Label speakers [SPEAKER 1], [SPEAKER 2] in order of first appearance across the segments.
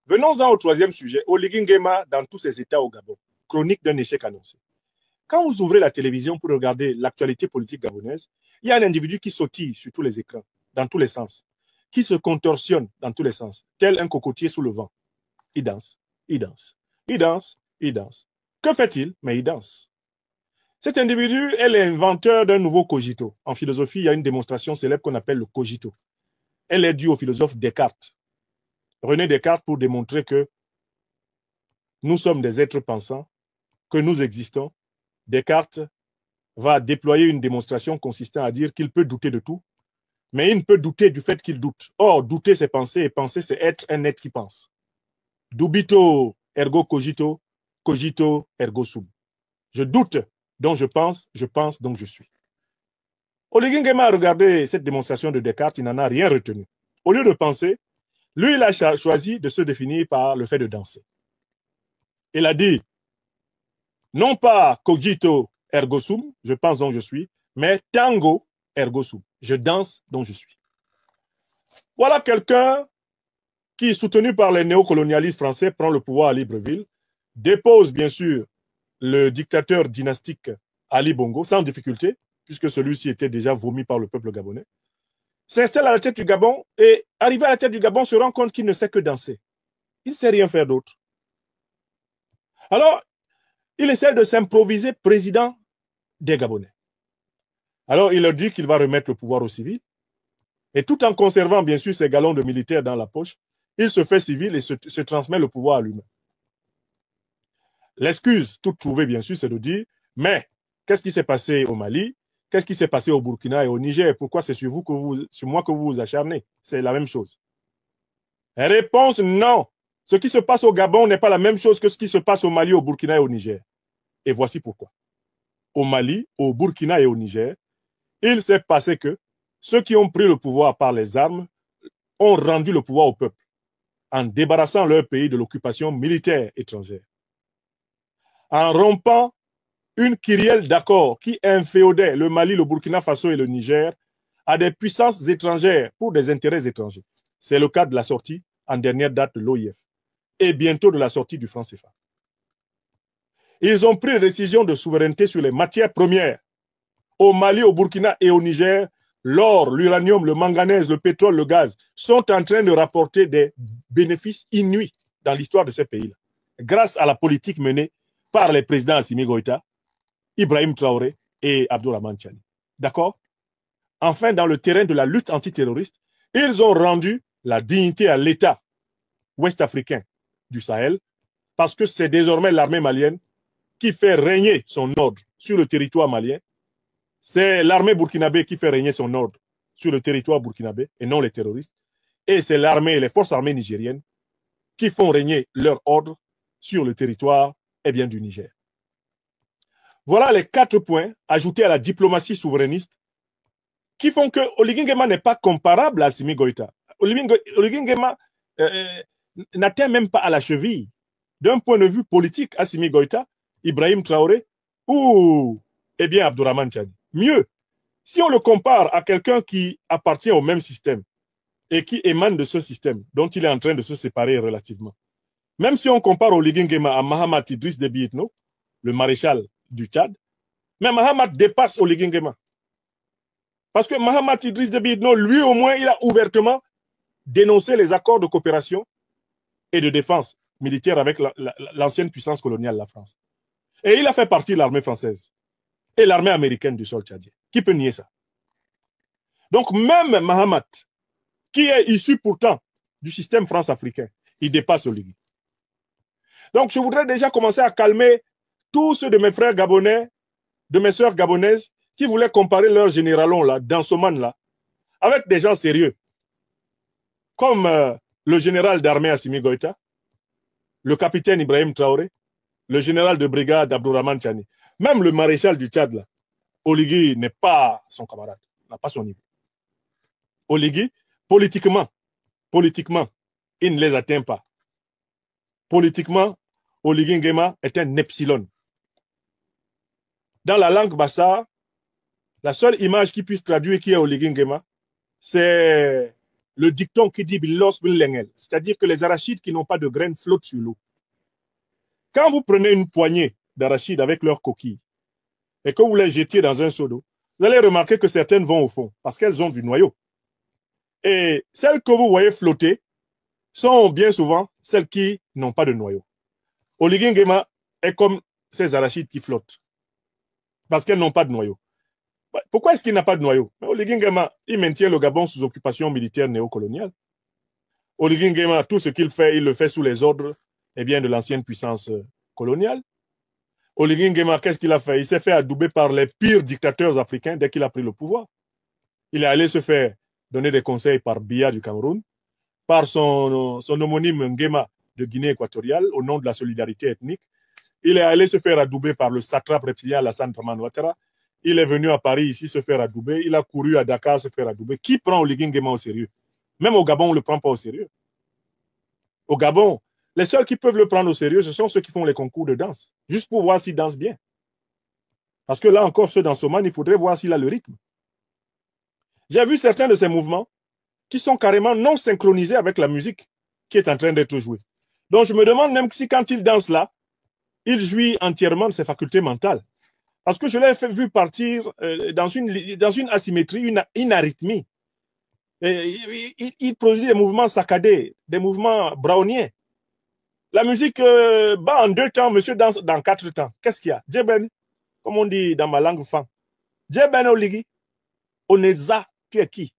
[SPEAKER 1] Venons-en au troisième sujet, Oligui Nguema dans tous ses états au Gabon, chronique d'un échec annoncé. Quand vous ouvrez la télévision pour regarder l'actualité politique gabonaise, il y a un individu qui sautille sur tous les écrans, dans tous les sens, qui se contorsionne dans tous les sens, tel un cocotier sous le vent. Il danse, il danse, il danse, il danse. Que fait-il? Mais il danse. Cet individu est l'inventeur d'un nouveau cogito. En philosophie, il y a une démonstration célèbre qu'on appelle le cogito. Elle est due au philosophe Descartes. René Descartes pour démontrer que nous sommes des êtres pensants, que nous existons. Descartes va déployer une démonstration consistant à dire qu'il peut douter de tout, mais il ne peut douter du fait qu'il doute. Or, douter, c'est penser, et penser, c'est être un être qui pense. Dubito ergo cogito, cogito ergo sum. Je doute, donc je pense donc je suis. Oligui Nguema a regardé cette démonstration de Descartes, il n'en a rien retenu. Au lieu de penser, lui, il a choisi de se définir par le fait de danser. Il a dit, non pas cogito ergo sum, je pense donc je suis, mais tango ergo sum, je danse donc je suis. Voilà quelqu'un qui, soutenu par les néocolonialistes français, prend le pouvoir à Libreville, dépose bien sûr le dictateur dynastique Ali Bongo sans difficulté, puisque celui-ci était déjà vomi par le peuple gabonais, s'installe à la tête du Gabon et, arrivé à la tête du Gabon, se rend compte qu'il ne sait que danser. Il ne sait rien faire d'autre. Alors, il essaie de s'improviser président des Gabonais. Alors, il leur dit qu'il va remettre le pouvoir aux civils. Et tout en conservant, bien sûr, ses galons de militaire dans la poche, il se fait civil et se transmet le pouvoir à lui-même. L'excuse toute trouvée, bien sûr, c'est de dire, mais qu'est-ce qui s'est passé au Mali? Qu'est-ce qui s'est passé au Burkina et au Niger? Pourquoi c'est sur moi que vous vous acharnez? C'est la même chose. Réponse, non. Ce qui se passe au Gabon n'est pas la même chose que ce qui se passe au Mali, au Burkina et au Niger. Et voici pourquoi. Au Mali, au Burkina et au Niger, il s'est passé que ceux qui ont pris le pouvoir par les armes ont rendu le pouvoir au peuple en débarrassant leur pays de l'occupation militaire étrangère, en rompant une kyrielle d'accords qui inféodait le Mali, le Burkina Faso et le Niger à des puissances étrangères pour des intérêts étrangers. C'est le cas de la sortie en dernière date de l'OIF et bientôt de la sortie du franc CFA. Ils ont pris une décision de souveraineté sur les matières premières. Au Mali, au Burkina et au Niger, l'or, l'uranium, le manganèse, le pétrole, le gaz sont en train de rapporter des bénéfices inouïs dans l'histoire de ces pays-là, grâce à la politique menée par les présidents Assimi Goïta, Ibrahim Traoré et Abdourahmane Tchani. D'accord? Enfin, dans le terrain de la lutte antiterroriste, ils ont rendu la dignité à l'État ouest-africain du Sahel parce que c'est désormais l'armée malienne qui fait régner son ordre sur le territoire malien. C'est l'armée burkinabé qui fait régner son ordre sur le territoire burkinabé et non les terroristes. Et c'est l'armée et les forces armées nigériennes qui font régner leur ordre sur le territoire du Niger. Voilà les 4 points ajoutés à la diplomatie souverainiste qui font que Oligui Nguema n'est pas comparable à Assimi Goïta. Oligui Nguema n'atteint même pas à la cheville. D'un point de vue politique, Assimi Goïta, Ibrahim Traoré ou Abdourahmane Tchani. Mieux, si on le compare à quelqu'un qui appartient au même système et qui émane de ce système dont il est en train de se séparer relativement, même si on compare Oligui Nguema à Mahamat Idriss Déby Itno, le maréchal du Tchad, mais Mahamat dépasse Oligui Nguema. Parce que Mahamat Idriss Déby Itno, lui au moins, il a ouvertement dénoncé les accords de coopération et de défense militaire avec l'ancienne puissance coloniale, la France. Et il a fait partie de l'armée française et l'armée américaine du sol tchadien. Qui peut nier ça? Donc même Mahamat, qui est issu pourtant du système france-africain, il dépasse Oligui. Donc je voudrais déjà commencer à calmer tous ceux de mes frères gabonais, de mes sœurs gabonaises, qui voulaient comparer leur généralon là, Dansoman là, avec des gens sérieux, comme le général d'armée Assimi Goïta, le capitaine Ibrahim Traoré, le général de brigade Abdourahmane Tchani. Même le maréchal du Tchad, là, Oligui n'est pas son camarade, n'a pas son niveau. Oligui, politiquement, il ne les atteint pas. Politiquement, Oligui Nguema est un epsilon. Dans la langue bassa, la seule image qui puisse traduire qui est Oligui Nguema, c'est le dicton qui dit bilos bilengel, c'est-à-dire que les arachides qui n'ont pas de graines flottent sur l'eau. Quand vous prenez une poignée d'arachides avec leurs coquilles et que vous les jetiez dans un seau d'eau, vous allez remarquer que certaines vont au fond parce qu'elles ont du noyau. Et celles que vous voyez flotter sont bien souvent celles qui n'ont pas de noyau. Oligui Nguema est comme ces arachides qui flottent parce qu'elles n'ont pas de noyau. Pourquoi est-ce qu'il n'a pas de noyau? Oligui Nguema, il maintient le Gabon sous occupation militaire néocoloniale. Oligui Nguema, tout ce qu'il fait, il le fait sous les ordres de l'ancienne puissance coloniale. Oligui Nguema, qu'est-ce qu'il a fait? Il s'est fait adouber par les pires dictateurs africains dès qu'il a pris le pouvoir. Il est allé se faire donner des conseils par Biya du Cameroun, par son homonyme Nguema de Guinée équatoriale, au nom de la solidarité ethnique. Il est allé se faire adouber par le satrape reptilien Alassane Dramane Ouattara. Il est venu à Paris ici se faire adouber. Il a couru à Dakar se faire adouber. Qui prend Oligui Nguema au sérieux? Même au Gabon, on ne le prend pas au sérieux. Au Gabon, les seuls qui peuvent le prendre au sérieux, ce sont ceux qui font les concours de danse, juste pour voir s'il danse bien. Parce que là encore, ce dansoman, il faudrait voir s'il a le rythme. J'ai vu certains de ces mouvements qui sont carrément non synchronisés avec la musique qui est en train d'être jouée. Donc je me demande même si quand il danse là, il jouit entièrement de ses facultés mentales. Parce que je l'ai vu partir dans une asymétrie, une arythmie. Il produit des mouvements saccadés, des mouvements browniens. La musique bat en 2 temps, monsieur danse dans 4 temps. Qu'est-ce qu'il y a? Djeben, comme on dit dans ma langue fan. Djeben Oligui, Oneza, tu es qui?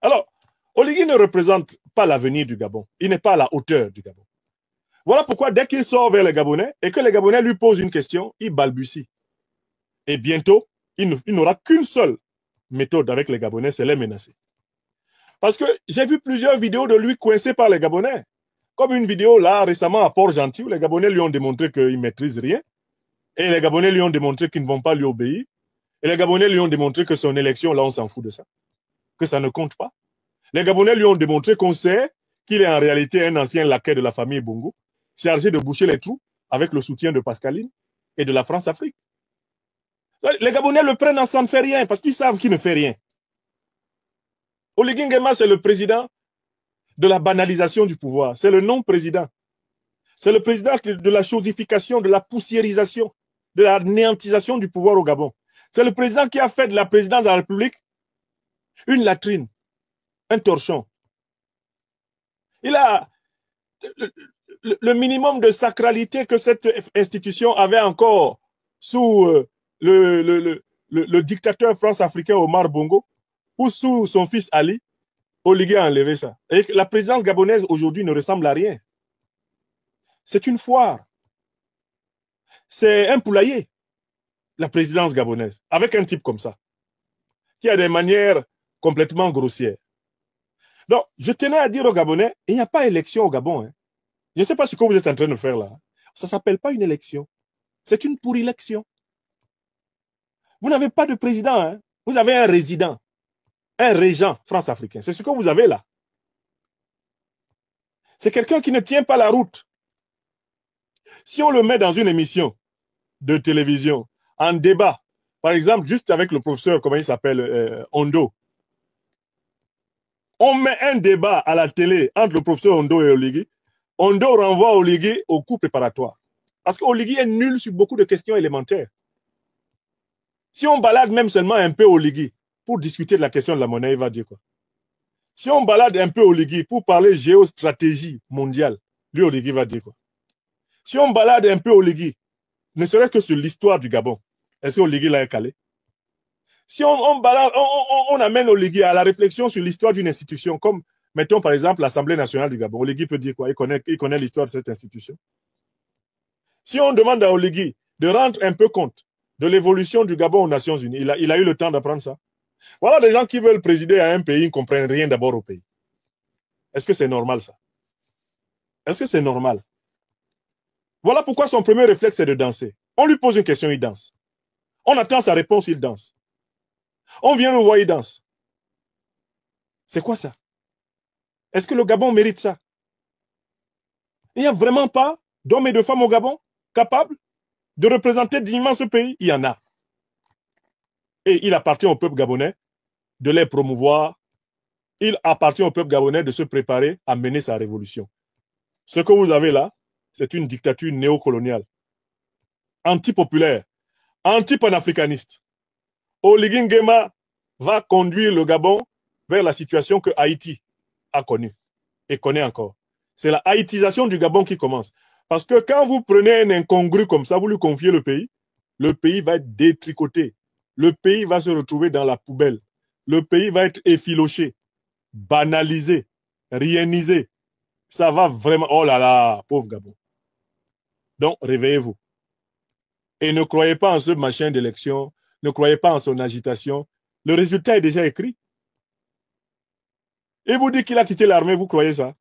[SPEAKER 1] Alors, Oligui ne représente pas l'avenir du Gabon. Il n'est pas à la hauteur du Gabon. Voilà pourquoi dès qu'il sort vers les Gabonais et que les Gabonais lui posent une question, il balbutie. Et bientôt, il n'aura qu'une seule méthode avec les Gabonais, c'est les menacer. Parce que j'ai vu plusieurs vidéos de lui coincé par les Gabonais. Comme une vidéo là récemment à Port-Gentil où les Gabonais lui ont démontré qu'ils ne maîtrisent rien. Et les Gabonais lui ont démontré qu'ils ne vont pas lui obéir. Et les Gabonais lui ont démontré que son élection, là, on s'en fout de ça. Que ça ne compte pas. Les Gabonais lui ont démontré qu'on sait qu'il est en réalité un ancien laquais de la famille Bongo, chargé de boucher les trous avec le soutien de Pascaline et de la France-Afrique. Les Gabonais le prennent en ça ne fait rien parce qu'ils savent qu'il ne fait rien. Oligui Nguema, c'est le président de la banalisation du pouvoir. C'est le non-président. C'est le président de la chosification, de la poussiérisation, de la néantisation du pouvoir au Gabon. C'est le président qui a fait de la présidence de la République une latrine, un torchon. Il a le minimum de sacralité que cette institution avait encore sous le dictateur france-africain Omar Bongo ou sous son fils Ali. Oligui a enlevé ça. Et la présidence gabonaise aujourd'hui ne ressemble à rien. C'est une foire. C'est un poulailler, la présidence gabonaise, avec un type comme ça, qui a des manières complètement grossières. Donc, je tenais à dire aux Gabonais, il n'y a pas élection au Gabon. Hein. Je ne sais pas ce que vous êtes en train de faire là. Ça ne s'appelle pas une élection. C'est une pourrilection. Vous n'avez pas de président. Hein. Vous avez un résident, un régent France-africain. C'est ce que vous avez là. C'est quelqu'un qui ne tient pas la route. Si on le met dans une émission de télévision, en débat, par exemple, juste avec le professeur, comment il s'appelle, Ondo, on met un débat à la télé entre le professeur Ondo et Oligui, Ondo renvoie Oligui au cours préparatoire. Parce qu'Oligui est nul sur beaucoup de questions élémentaires. Si on balade même seulement un peu Oligui pour discuter de la question de la monnaie, il va dire quoi? Si on balade un peu Oligui pour parler géostratégie mondiale, lui Oligui va dire quoi? Si on balade un peu Oligui, ne serait-ce que sur l'histoire du Gabon, est-ce que Oligui l'a calé? Si on amène Oligui à la réflexion sur l'histoire d'une institution, comme, mettons par exemple l'Assemblée nationale du Gabon, Oligui peut dire quoi? Il connaît l'histoire de cette institution. Si on demande à Oligui de rendre un peu compte de l'évolution du Gabon aux Nations Unies, il a eu le temps d'apprendre ça. Voilà des gens qui veulent présider à un pays, ils ne comprennent rien d'abord au pays. Est-ce que c'est normal ça? Est-ce que c'est normal? Voilà pourquoi son premier réflexe, c'est de danser. On lui pose une question, il danse. On attend sa réponse, il danse. On vient le voir, il danse. C'est quoi ça? Est-ce que le Gabon mérite ça? Il n'y a vraiment pas d'hommes et de femmes au Gabon capables de représenter dignement ce pays? Il y en a. Et il appartient au peuple gabonais de les promouvoir il appartient au peuple gabonais de se préparer à mener sa révolution. Ce que vous avez là, c'est une dictature néocoloniale, antipopulaire, anti-panafricaniste. Oligui Nguema va conduire le Gabon vers la situation que Haïti a connue et connaît encore. C'est la haïtisation du Gabon qui commence. Parce que quand vous prenez un incongru comme ça, vous lui confiez le pays va être détricoté. Le pays va se retrouver dans la poubelle. Le pays va être effiloché, banalisé, riénisé. Ça va vraiment... Oh là là, pauvre Gabon. Donc, réveillez-vous. Et ne croyez pas en ce machin d'élection, ne croyez pas en son agitation. Le résultat est déjà écrit. Il vous dit qu'il a quitté l'armée, vous croyez ça?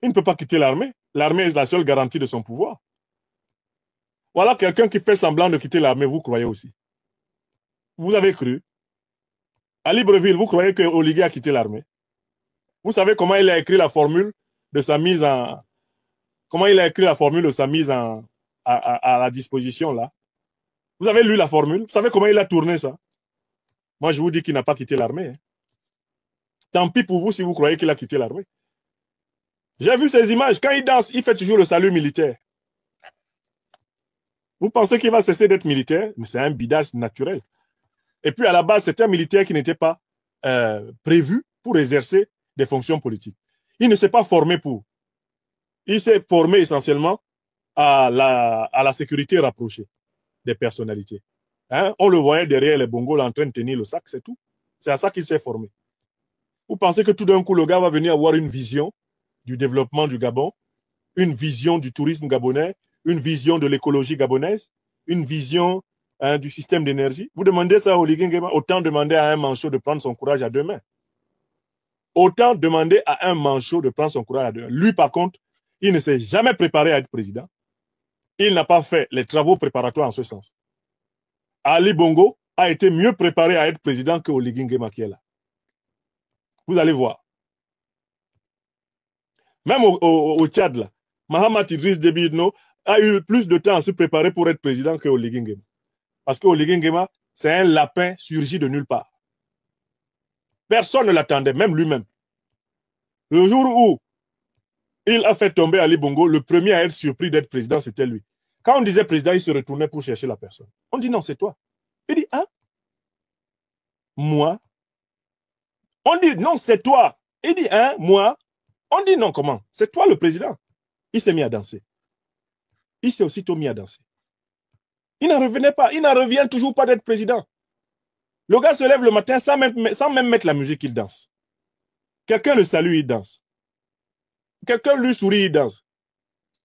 [SPEAKER 1] Il ne peut pas quitter l'armée. L'armée est la seule garantie de son pouvoir. Voilà quelqu'un qui fait semblant de quitter l'armée, vous croyez aussi. Vous avez cru. À Libreville, vous croyez que Oligui a quitté l'armée? Vous savez comment il a écrit la formule de sa mise en... Comment il a écrit la formule de sa mise à la disposition, là? Vous avez lu la formule? Vous savez comment il a tourné ça? Moi, je vous dis qu'il n'a pas quitté l'armée. Hein. Tant pis pour vous si vous croyez qu'il a quitté l'armée. J'ai vu ces images. Quand il danse, il fait toujours le salut militaire. Vous pensez qu'il va cesser d'être militaire? Mais c'est un bidas naturel. Et puis, à la base, c'est un militaire qui n'était pas prévu pour exercer des fonctions politiques. Il ne s'est pas formé pour. Il s'est formé essentiellement à la sécurité rapprochée des personnalités. Hein? On le voyait derrière les bongos en train de tenir le sac, c'est tout. C'est à ça qu'il s'est formé. Vous pensez que tout d'un coup, le gars va venir avoir une vision du développement du Gabon, une vision du tourisme gabonais, une vision de l'écologie gabonaise, une vision du système d'énergie? Vous demandez ça à Oligui Nguema, autant demander à un manchot de prendre son courage à deux mains. Autant demander à un manchot de prendre son courage à deux mains. Lui, par contre, il ne s'est jamais préparé à être président. Il n'a pas fait les travaux préparatoires en ce sens. Ali Bongo a été mieux préparé à être président que Oligui Nguema qui est là. Vous allez voir. Même au Tchad, là, Mahamat Idriss Déby Itno a eu plus de temps à se préparer pour être président que Oligui Nguema. Parce que Oligui Nguema, c'est un lapin surgi de nulle part. Personne ne l'attendait, même lui-même. Le jour où il a fait tomber Ali Bongo, le premier à être surpris d'être président, c'était lui. Quand on disait président, il se retournait pour chercher la personne. On dit non, c'est toi. Il dit, ah, moi? On dit non, c'est toi. Il dit, hein, moi? On dit non, comment? C'est toi le président. Il s'est mis à danser. Il s'est aussitôt mis à danser. Il n'en revenait pas. Il n'en revient toujours pas d'être président. Le gars se lève le matin sans même mettre la musique, il danse. Quelqu'un le salue, il danse. Quelqu'un lui sourit, il danse.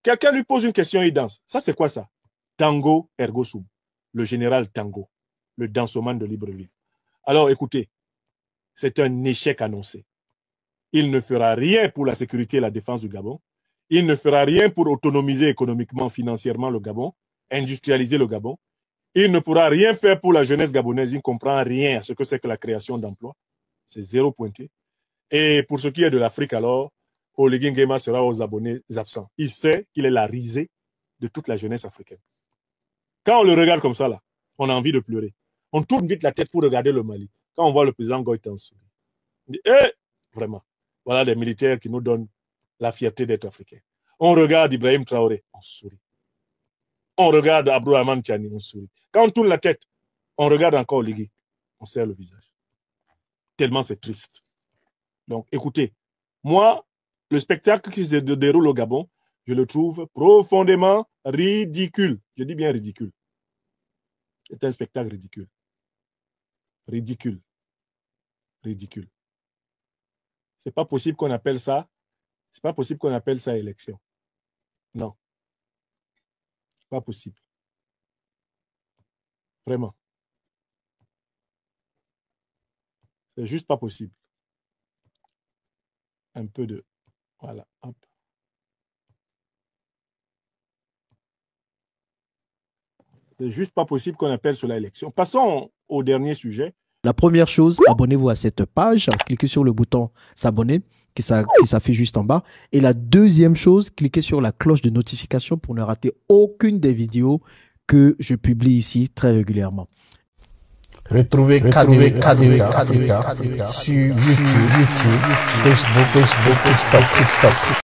[SPEAKER 1] Quelqu'un lui pose une question, il danse. Ça, c'est quoi ça? Tango ergo sum. Le général Tango, le dansoman de Libreville. Alors, écoutez, c'est un échec annoncé. Il ne fera rien pour la sécurité et la défense du Gabon. Il ne fera rien pour autonomiser économiquement, financièrement le Gabon, industrialiser le Gabon. Il ne pourra rien faire pour la jeunesse gabonaise. Il ne comprend rien à ce que c'est que la création d'emplois. C'est zéro pointé. Et pour ce qui est de l'Afrique, alors, Oligui Nguema sera aux abonnés absents. Il sait qu'il est la risée de toute la jeunesse africaine. Quand on le regarde comme ça, là, on a envie de pleurer. On tourne vite la tête pour regarder le Mali. Quand on voit le président Goïta en souris. On dit, vraiment, voilà des militaires qui nous donnent la fierté d'être africains. On regarde Ibrahim Traoré, on sourit. On regarde Abdourahmane Tiani, on sourit. Quand on tourne la tête, on regarde encore Oligui, on serre le visage. Tellement c'est triste. Donc, écoutez, moi, le spectacle qui se déroule au Gabon, je le trouve profondément ridicule. Je dis bien ridicule. C'est un spectacle ridicule. Ridicule. Ridicule. C'est pas possible qu'on appelle ça, c'est pas possible qu'on appelle ça élection. Non. Pas possible. Vraiment. C'est juste pas possible. Un peu de... Voilà. Hop. C'est juste pas possible qu'on appelle cela élection. Passons au dernier sujet.
[SPEAKER 2] La première chose, abonnez-vous à cette page. Cliquez sur le bouton s'abonner qui s'affiche juste en bas. Et la deuxième chose, cliquez sur la cloche de notification pour ne rater aucune des vidéos que je publie ici très régulièrement. Retrouvez KDW Africa sur YouTube, Facebook, TikTok.